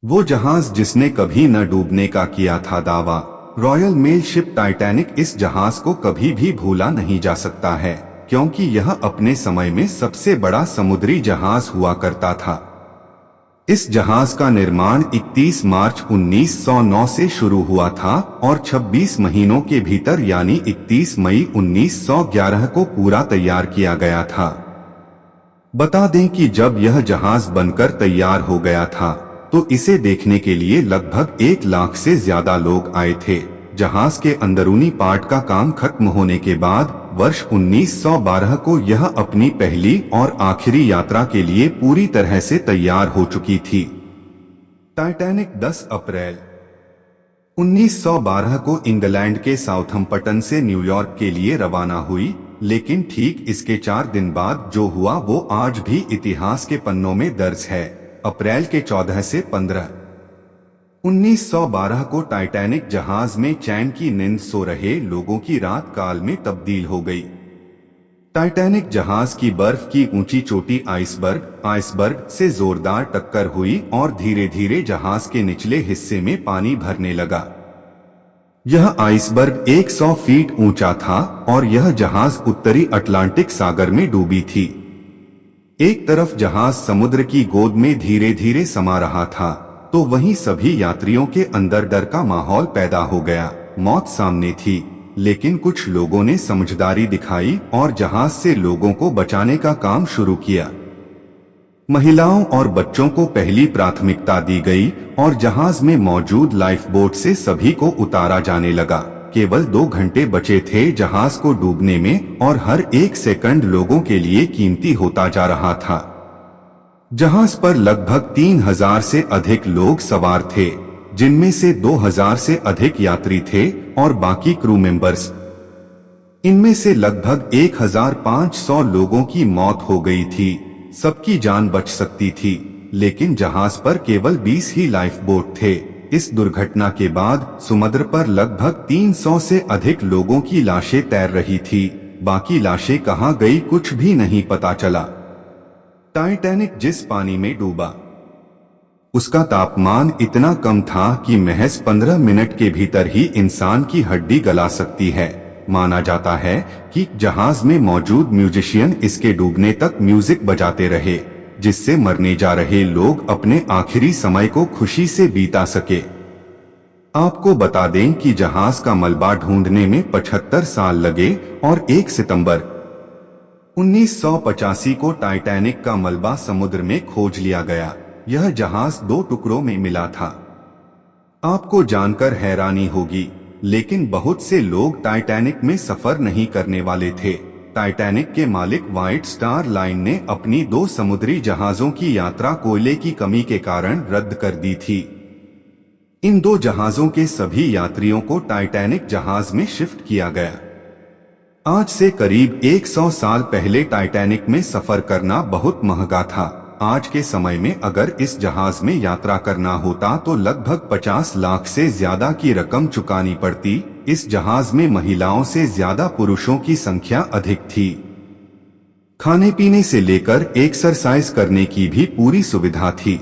वो जहाज जिसने कभी न डूबने का किया था दावा, रॉयल मेल शिप टाइटैनिक इस जहाज को कभी भी भूला नहीं जा सकता है, क्योंकि यह अपने समय में सबसे बड़ा समुद्री जहाज हुआ करता था। इस जहाज का निर्माण 31 मार्च 1909 से शुरू हुआ था और 26 महीनों के भीतर यानी 31 मई 1911 को पूरा तैयार किया गया था। बता दें कि जब यह जहाज बनकर तैयार हो गया था तो इसे देखने के लिए लगभग 1 लाख से ज्यादा लोग आए थे। जहाज के अंदरूनी पार्ट का काम खत्म होने के बाद वर्ष 1912 को यह अपनी पहली और आखिरी यात्रा के लिए पूरी तरह से तैयार हो चुकी थी। टाइटैनिक 10 अप्रैल 1912 को इंग्लैंड के साउथम्पटन से न्यूयॉर्क के लिए रवाना हुई, लेकिन ठीक इसके 4 दिन बाद जो हुआ वो आज भी इतिहास के पन्नों में दर्ज है। अप्रैल के 14 से 15 1912 को टाइटैनिक जहाज में चैन की नींद सो रहे लोगों की रात काल में तब्दील हो गई। टाइटैनिक जहाज की बर्फ की ऊंची चोटी आइसबर्ग से जोरदार टक्कर हुई और धीरे धीरे जहाज के निचले हिस्से में पानी भरने लगा। यह आइसबर्ग 100 फीट ऊंचा था और यह जहाज उत्तरी अटलांटिक सागर में डूबी थी। एक तरफ जहाज समुद्र की गोद में धीरे धीरे समा रहा था तो वहीं सभी यात्रियों के अंदर डर का माहौल पैदा हो गया। मौत सामने थी, लेकिन कुछ लोगों ने समझदारी दिखाई और जहाज से लोगों को बचाने का काम शुरू किया। महिलाओं और बच्चों को पहली प्राथमिकता दी गई और जहाज में मौजूद लाइफ बोट से सभी को उतारा जाने लगा। केवल 2 घंटे बचे थे जहाज को डूबने में और हर एक सेकंड लोगों के लिए कीमती होता जा रहा था। जहाज पर लगभग 3000 से अधिक लोग सवार थे, जिनमें से 2000 से अधिक यात्री थे और बाकी क्रू मेंबर्स। इनमें से लगभग 1500 लोगों की मौत हो गई थी। सबकी जान बच सकती थी, लेकिन जहाज पर केवल 20 ही लाइफ बोट थे। इस दुर्घटना के बाद समुद्र पर लगभग 300 से अधिक लोगों की लाशें तैर रही थी। बाकी लाशें कहां गई कुछ भी नहीं पता चला। टाइटैनिक जिस पानी में डूबा उसका तापमान इतना कम था कि महज 15 मिनट के भीतर ही इंसान की हड्डी गला सकती है। माना जाता है कि जहाज में मौजूद म्यूजिशियन इसके डूबने तक म्यूजिक बजाते रहे, जिससे मरने जा रहे लोग अपने आखिरी समय को खुशी से बीता सके। आपको बता दें कि जहाज का मलबा ढूंढने में 75 साल लगे और 1 सितंबर 1985 को टाइटैनिक का मलबा समुद्र में खोज लिया गया। यह जहाज 2 टुकड़ों में मिला था। आपको जानकर हैरानी होगी, लेकिन बहुत से लोग टाइटैनिक में सफर नहीं करने वाले थे। टाइटैनिक के मालिक व्हाइट स्टार लाइन ने अपनी 2 समुद्री जहाजों की यात्रा कोयले की कमी के कारण रद्द कर दी थी। इन 2 जहाजों के सभी यात्रियों को टाइटैनिक जहाज में शिफ्ट किया गया। आज से करीब 100 साल पहले टाइटैनिक में सफर करना बहुत महंगा था। आज के समय में अगर इस जहाज में यात्रा करना होता तो लगभग 50 लाख से ज्यादा की रकम चुकानी पड़ती। इस जहाज में महिलाओं से ज्यादा पुरुषों की संख्या अधिक थी। खाने पीने से लेकर एक्सरसाइज करने की भी पूरी सुविधा थी।